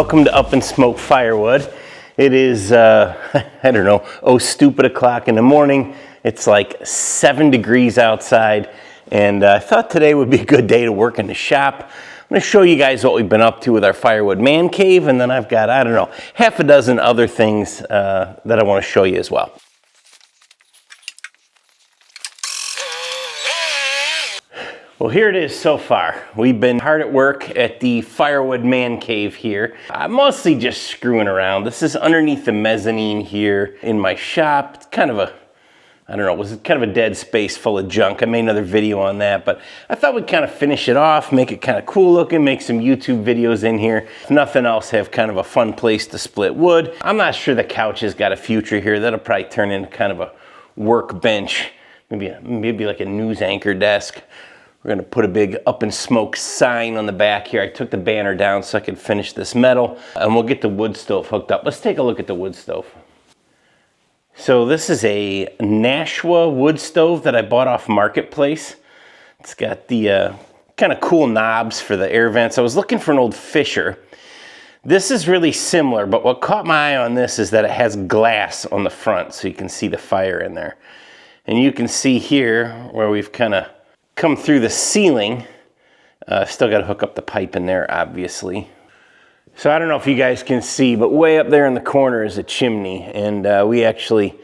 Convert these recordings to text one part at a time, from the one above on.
welcome to Up and Smoke Firewood. It is, I don't know, stupid o'clock in the morning. It's like 7 degrees outside, and I thought today would be a good day to work in the shop. I'm going to show you guys what we've been up to with our Firewood man cave, and then I've got, I don't know, half a dozen other things that I want to show you as well. Well, here it is so far. We've been hard at work at the Firewood man cave here. I'm mostly just screwing around. This is underneath the mezzanine here in my shop. It's kind of a, I don't know, it was kind of a dead space full of junk. I made another video on that, but I thought we'd kind of finish it off, make it kind of cool looking, make some YouTube videos in here. If nothing else, have kind of a fun place to split wood. I'm not sure the couch has got a future here. That'll probably turn into kind of a workbench, maybe like a news anchor desk. We're gonna put a big Up and Smoke sign on the back here. I took the banner down so I could finish this metal, and we'll get the wood stove hooked up. Let's take a look at the wood stove. So this is a Nashua wood stove that I bought off Marketplace. It's got the kind of cool knobs for the air vents. I was looking for an old Fisher. This is really similar, but what caught my eye on this is that it has glass on the front so you can see the fire in there. And you can see here where we've kind of come through the ceiling. Still got to hook up the pipe in there, obviously. So I don't know if you guys can see, but way up there in the corner is a chimney, and we actually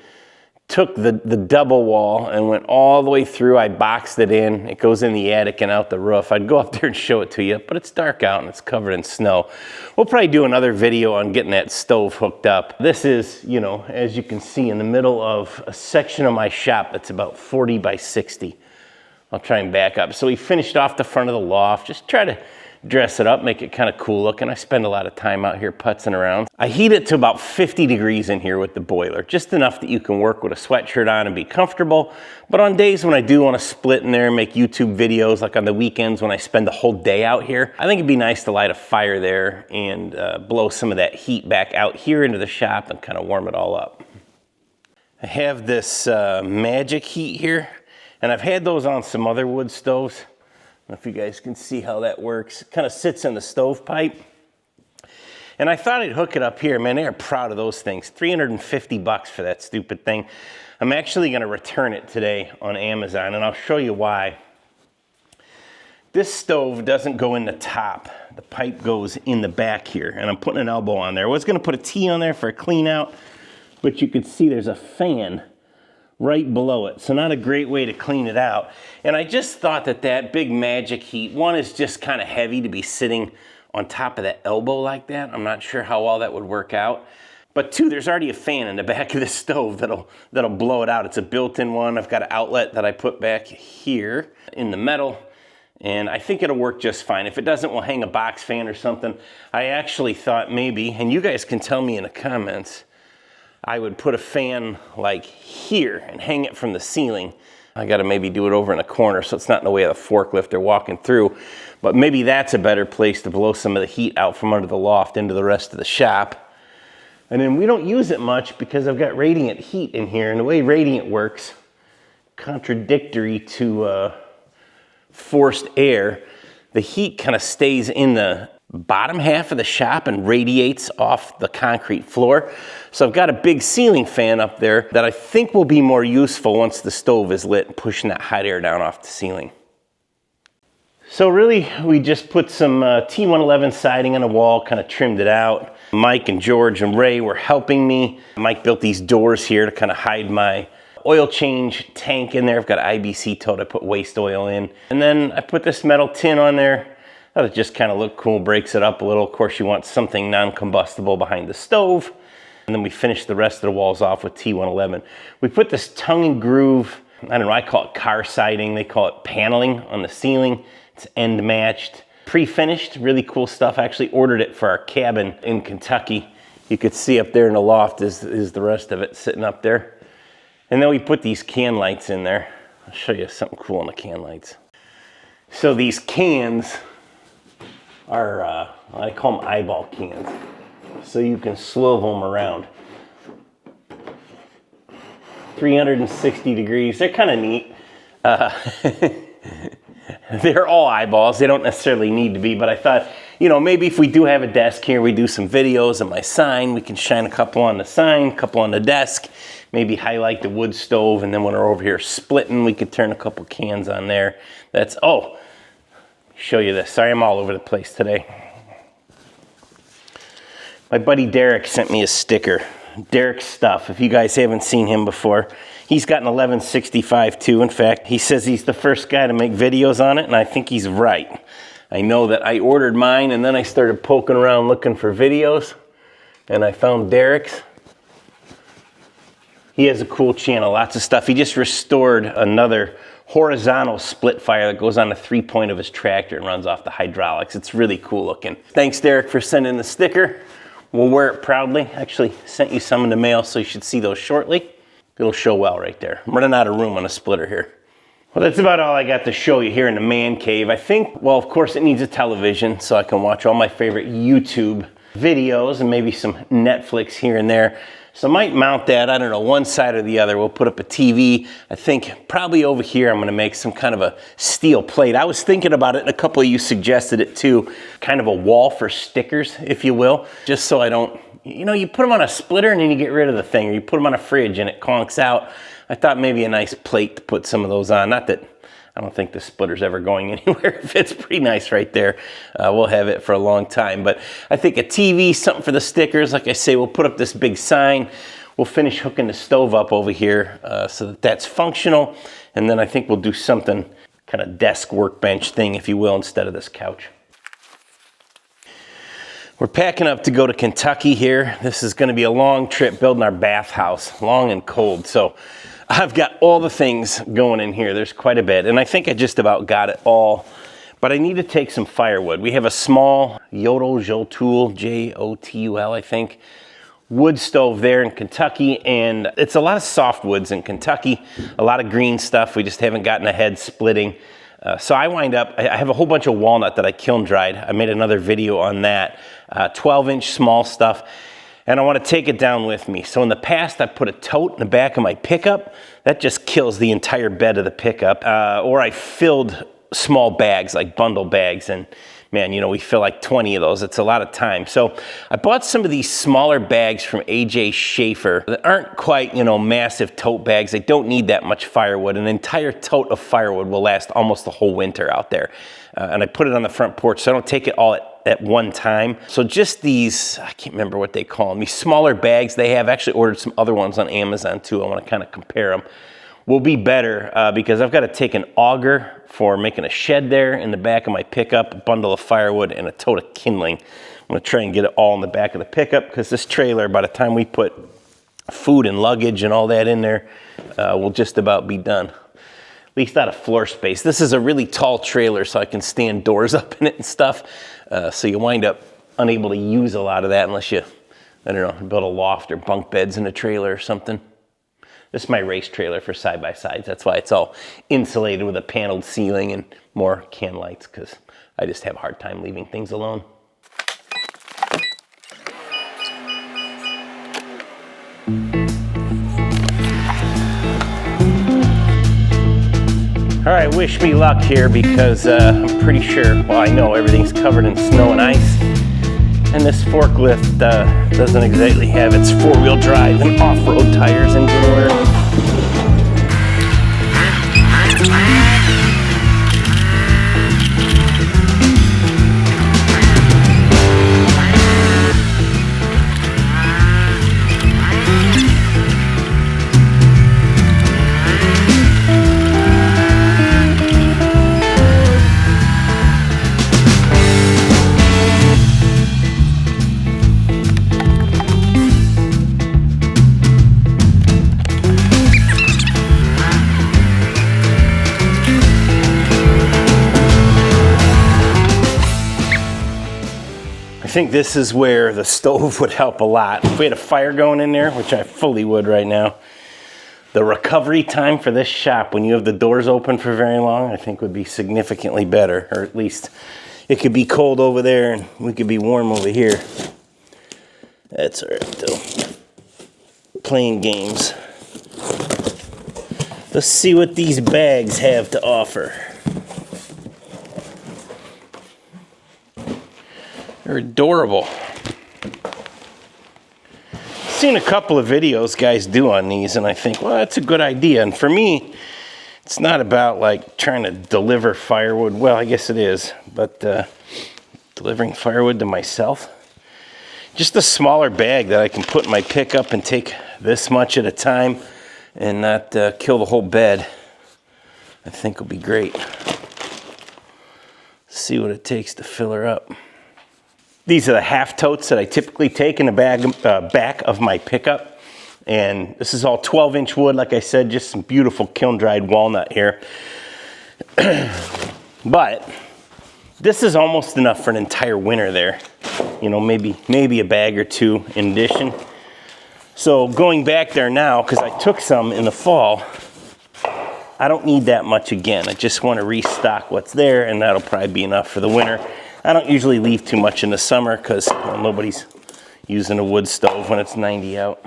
took the double wall and went all the way through. I boxed it in. It goes in the attic and out the roof. I'd go up there and show it to you, but it's dark out and it's covered in snow. We'll probably do another video on getting that stove hooked up. This is, you know, as you can see, in the middle of a section of my shop that's about 40 by 60. I'll try and back up. So we finished off the front of the loft, just try to dress it up, make it kind of cool looking. I spend a lot of time out here putzing around. I heat it to about 50 degrees in here with the boiler, just enough that you can work with a sweatshirt on and be comfortable. But on days when I do want to split in there and make YouTube videos, like on the weekends when I spend the whole day out here, I think it'd be nice to light a fire there and blow some of that heat back out here into the shop and kind of warm it all up. I have this magic heat here. And I've had those on some other wood stoves. I don't know if you guys can see how that works. It kind of sits in the stovepipe. And I thought I'd hook it up here. Man, they are proud of those things. 350 bucks for that stupid thing. I'm actually gonna return it today on Amazon, and I'll show you why. This stove doesn't go in the top. The pipe goes in the back here, and I'm putting an elbow on there. I was gonna put a T on there for a clean out, but you can see there's a fan right below it, so not a great way to clean it out. And I just thought that that big magic heat, one, is just kind of heavy to be sitting on top of that elbow like that. I'm not sure how well that would work out. But two, there's already a fan in the back of the stove that'll blow it out. It's a built-in one. I've got an outlet that I put back here in the metal, and I think it'll work just fine. If it doesn't, we'll hang a box fan or something. I actually thought maybe, and you guys can tell me in the comments, I would put a fan like here and hang it from the ceiling. I gotta maybe do it over in a corner so it's not in the way of the forklift they're walking through. But maybe that's a better place to blow some of the heat out from under the loft into the rest of the shop. And then we don't use it much because I've got radiant heat in here. And the way radiant works, contradictory to forced air, the heat kind of stays in the bottom half of the shop and radiates off the concrete floor. So I've got a big ceiling fan up there that I think will be more useful once the stove is lit and pushing that hot air down off the ceiling. So really, we just put some T111 siding on the wall, kind of trimmed it out. Mike and George and Ray were helping me. Mike built these doors here to kind of hide my oil change tank in there. I've got an IBC tote I put waste oil in. And then I put this metal tin on there. Thought it just kind of looked cool, breaks it up a little. Of course, you want something non-combustible behind the stove. And then we finished the rest of the walls off with T111. We put this tongue and groove, I don't know, I call it car siding. They call it paneling on the ceiling. It's end matched, pre-finished, really cool stuff. I actually ordered it for our cabin in Kentucky. You could see up there in the loft is the rest of it sitting up there. And then we put these can lights in there. I'll show you something cool on the can lights. So these cans are, I call them eyeball cans. So you can swivel them around. 360 degrees, they're kind of neat. They're all eyeballs, they don't necessarily need to be, but I thought you know, maybe if we do have a desk here, we do some videos of my sign, we can shine a couple on the sign, a couple on the desk, maybe highlight the wood stove, and then when we're over here splitting, we could turn a couple cans on there. That's, oh, show you this. Sorry, I'm all over the place today. My buddy Derek sent me a sticker. Derek's Stuff, if you guys haven't seen him before. He's got an 1165 too. In fact, he says he's the first guy to make videos on it, and I think he's right. I know that I ordered mine, and then I started poking around looking for videos, and I found Derek's. He has a cool channel, lots of stuff. He just restored another horizontal split fire that goes on the 3-point of his tractor and runs off the hydraulics. It's really cool looking. Thanks, Derek, for sending the sticker. We'll wear it proudly. Actually sent you some in the mail, so you should see those shortly. It'll show well right there. I'm running out of room on a splitter here. Well, that's about all I got to show you here in the man cave. I think, well, of course it needs a television so I can watch all my favorite YouTube videos and maybe some Netflix here and there. So I might mount that, I don't know, one side or the other. We'll put up a TV. I think probably over here I'm gonna make some kind of a steel plate. I was thinking about it, and a couple of you suggested it too, kind of a wall for stickers, if you will, just so I don't, you know, you put them on a splitter and then you get rid of the thing, or you put them on a fridge and it conks out. I thought maybe a nice plate to put some of those on. Not that, I don't think the splitter's ever going anywhere. It fits pretty nice right there. We'll have it for a long time. But I think a TV, something for the stickers. Like I say, we'll put up this big sign. We'll finish hooking the stove up over here so that that's functional. And then I think we'll do something kind of desk workbench thing, if you will, instead of this couch. We're packing up to go to Kentucky here. This is going to be a long trip building our bathhouse, long and cold. So I've got all the things going in here. There's quite a bit, and I think I just about got it all. But I need to take some firewood. We have a small Jotul, J-O-T-U-L, I think, wood stove there in Kentucky, and it's a lot of softwoods in Kentucky, a lot of green stuff. We just haven't gotten ahead splitting. So I wind up, I have a whole bunch of walnut that I kiln dried. I made another video on that, 12-inch small stuff, and I want to take it down with me. So in the past, I put a tote in the back of my pickup. That just kills the entire bed of the pickup. Or I filled small bags, like bundle bags, and man, you know, we fill like 20 of those. It's a lot of time. So I bought some of these smaller bags from AJ Schaefer that aren't quite, you know, massive tote bags. They don't need that much firewood. An entire tote of firewood will last almost the whole winter out there. And I put it on the front porch, so I don't take it all at one time. So just these, I can't remember what they call them, these smaller bags they have. I actually ordered some other ones on Amazon too. I want to kind of compare them. Will be better because I've got to take an auger for making a shed there in the back of my pickup, a bundle of firewood, and a tote of kindling. I'm going to try and get it all in the back of the pickup because this trailer, by the time we put food and luggage and all that in there, will just about be done. At least out of floor space. This is a really tall trailer, so I can stand doors up in it and stuff. So you wind up unable to use a lot of that unless you, I don't know, build a loft or bunk beds in a trailer or something. This is my race trailer for side-by-sides. That's why it's all insulated with a paneled ceiling and more can lights, because I just have a hard time leaving things alone. All right, wish me luck here because I'm pretty sure, well, I know everything's covered in snow and ice. And this forklift doesn't exactly have its four-wheel drive and off-road tires in good order. I think this is where the stove would help a lot. If we had a fire going in there, which I fully would right now, the recovery time for this shop when you have the doors open for very long, I think would be significantly better. Or at least it could be cold over there and we could be warm over here. That's all right though. Playing games. Let's see what these bags have to offer. They're adorable. Seen a couple of videos guys do on these, and I think, well, that's a good idea. And for me, it's not about like trying to deliver firewood. Well, I guess it is, but delivering firewood to myself. Just a smaller bag that I can put in my pickup and take this much at a time and not kill the whole bed. I think will be great. See what it takes to fill her up. These are the half totes that I typically take in the back of my pickup. And this is all 12-inch wood, like I said, just some beautiful kiln-dried walnut here. But this is almost enough for an entire winter there. You know, maybe a bag or two in addition. So going back there now, because I took some in the fall, I don't need that much again. I just want to restock what's there, and that'll probably be enough for the winter. I don't usually leave too much in the summer because nobody's using a wood stove when it's 90 out.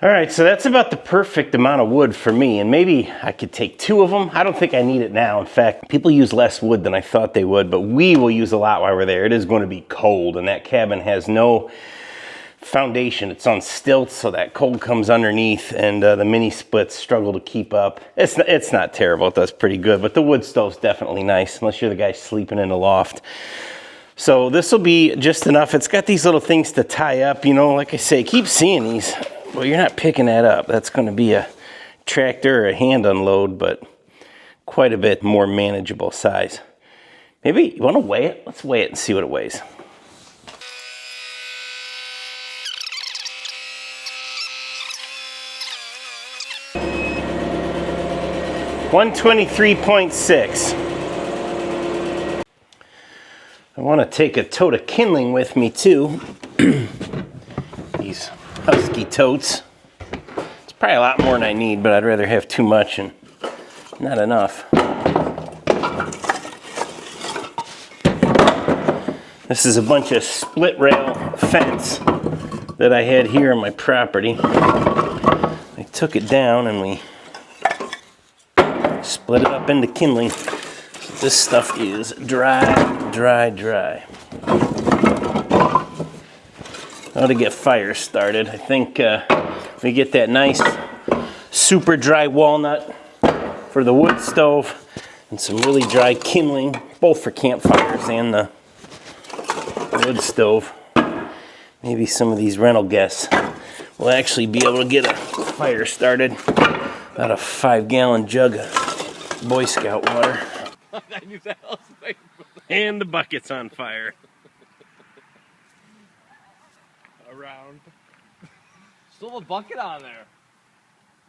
All right, so that's about the perfect amount of wood for me, and maybe I could take 2 of them. I don't think I need it now. In fact, people use less wood than I thought they would, but we will use a lot while we're there. It is going to be cold, and that cabin has no foundation. It's on stilts, so that cold comes underneath, and the mini splits struggle to keep up. It's not terrible. It does pretty good, but the wood stove's definitely nice, unless you're the guy sleeping in the loft. So this will be just enough. It's got these little things to tie up, you know, like I say, keep seeing these. Well, you're not picking that up. That's going to be a tractor or a hand unload, but quite a bit more manageable size. Maybe you want to weigh it? Let's weigh it and see what it weighs. 123.6. I want to take a tote of kindling with me too. These husky totes. It's probably a lot more than I need, but I'd rather have too much and not enough. This is a bunch of split rail fence that I had here on my property. I took it down and we split it up into kindling. This stuff is dry. How to get fire started. I think we get that nice super dry walnut for the wood stove and some really dry kindling, both for campfires and the wood stove. Maybe some of these rental guests will actually be able to get a fire started. About a 5-gallon jug of Boy Scout water. I knew that was waiting for that. And the bucket's on fire. Around. Still a bucket on there.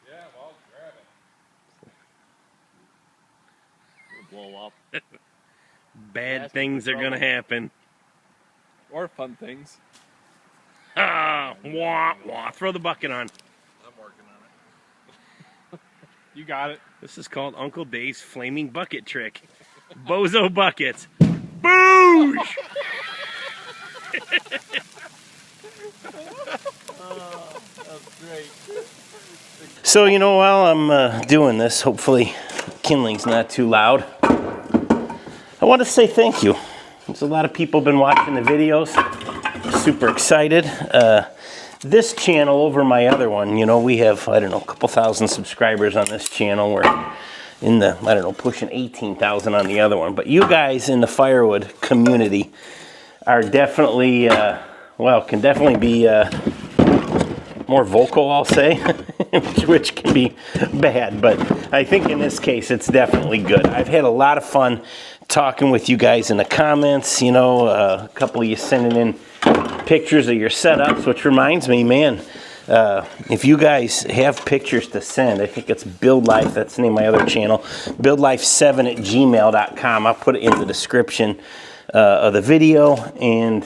Yeah, well, grab it. It'll blow up. Bad things are gonna happen. Or fun things. Ah, wah, wah. Throw the bucket on. I'm working on it. You got it. This is called Uncle Dave's flaming bucket trick. Bozo buckets. Boosh! Oh, that's great. So, you know, while I'm doing this, hopefully kindling's not too loud, I want to say thank you. There's a lot of people been watching the videos. Super excited. This channel over my other one, you know, we have, I don't know, a couple thousand subscribers on this channel. We're in the, I don't know, pushing 18,000 on the other one. But you guys in the Firewood community are definitely, well, can definitely be more vocal, I'll say, which can be bad. But I think in this case, it's definitely good. I've had a lot of fun talking with you guys in the comments. You know, a couple of you sending in pictures of your setups, which reminds me, man, if you guys have pictures to send, I think it's Build Life, that's the name of my other channel, buildlife7@gmail.com. I'll put it in the description of the video, and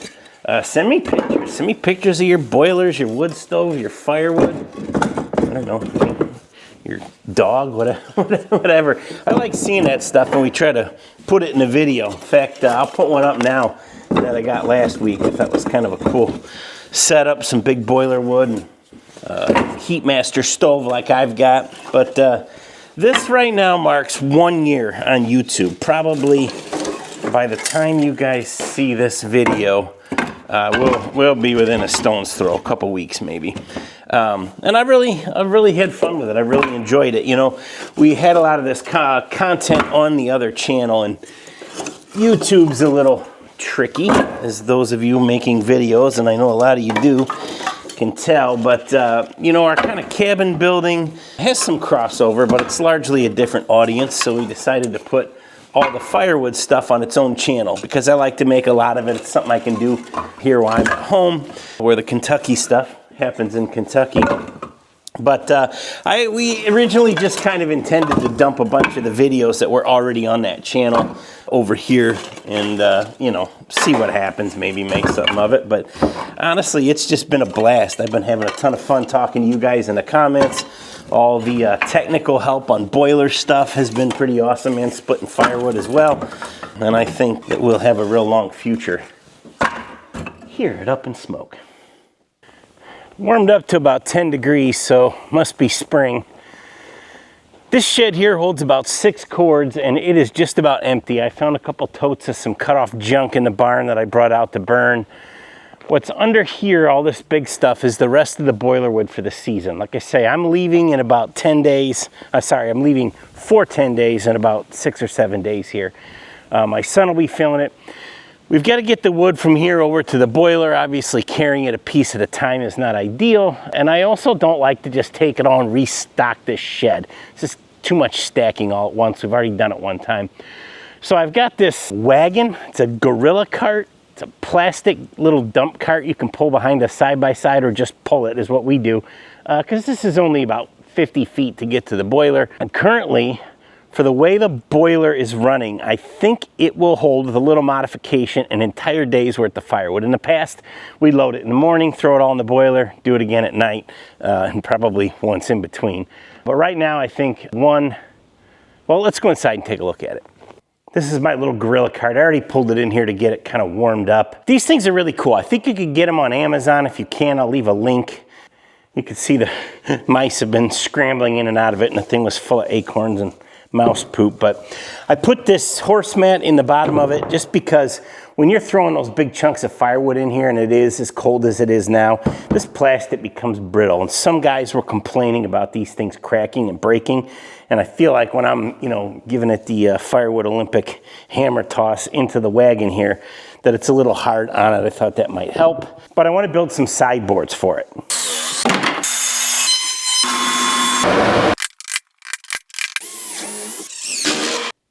send me pictures. Send me pictures of your boilers, your wood stove, your firewood, I don't know, your dog, whatever. I like seeing that stuff, and we try to put it in a video. In fact, I'll put one up now that I got last week. I thought was kind of a cool setup, some big boiler wood, and Heatmaster stove like I've got. But this right now marks 1 year on YouTube. Probably by the time you guys see this video, we'll be within a stone's throw, a couple weeks maybe. And I really had fun with it. I really enjoyed it. You know, we had a lot of this content on the other channel, and YouTube's a little tricky, as those of you making videos, and I know a lot of you do, can tell. But you know, our kind of cabin building has some crossover, but it's largely a different audience. So we decided to put all the firewood stuff on its own channel, because I like to make a lot of it. It's something I can do here while I'm at home, where the Kentucky stuff happens in Kentucky. But we originally just kind of intended to dump a bunch of the videos that were already on that channel over here and, you know, see what happens, maybe make something of it. But honestly, it's just been a blast. I've been having a ton of fun talking to you guys in the comments. All the technical help on boiler stuff has been pretty awesome, and splitting firewood as well. And I think that we'll have a real long future here at Up in Smoke. Warmed up to about 10 degrees, so must be spring. This shed here holds about 6 cords, and it is just about empty. I found a couple totes of some cut off junk in the barn that I brought out to burn. What's under here, all this big stuff, is the rest of the boiler wood for the season. Like I say, I'm leaving in about 10 days. I'm leaving for 10 days in about 6 or 7 days here. My son will be filling it. We've got to get the wood from here over to the boiler. Obviously, carrying it a piece at a time is not ideal. And I also don't like to just take it all and restock this shed. It's just too much stacking all at once. We've already done it one time. So I've got this wagon. It's a gorilla cart. It's a plastic little dump cart you can pull behind a side-by-side, or just pull it is what we do. Because this is only about 50 feet to get to the boiler. And currently, for the way the boiler is running, I think it will hold, with a little modification, an entire day's worth of firewood. In the past, we load it in the morning, throw it all in the boiler, do it again at night, and probably once in between. But right now, I think well, let's go inside and take a look at it. This is my little gorilla cart. I already pulled it in here to get it kind of warmed up. These things are really cool. I think you could get them on Amazon. If you can, I'll leave a link. You can see the mice have been scrambling in and out of it, and the thing was full of acorns and mouse poop. But I put this horse mat in the bottom of it just because when you're throwing those big chunks of firewood in here, and it is as cold as it is now, this plastic becomes brittle. And some guys were complaining about these things cracking and breaking. And I feel like when I'm, you know, giving it the Firewood Olympic hammer toss into the wagon here, that it's a little hard on it. I thought that might help. But I want to build some sideboards for it.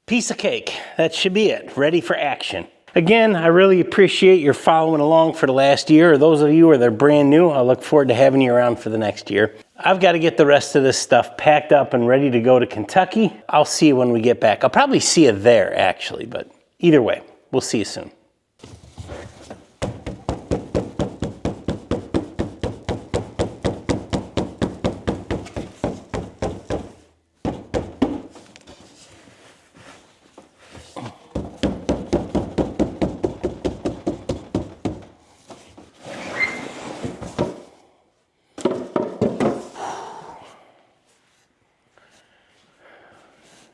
Piece of cake. That should be it. Ready for action. Again, I really appreciate your following along for the last year. Or those of you who are brand new, I look forward to having you around for the next year. I've got to get the rest of this stuff packed up and ready to go to Kentucky. I'll see you when we get back. I'll probably see you there, actually, but either way, we'll see you soon.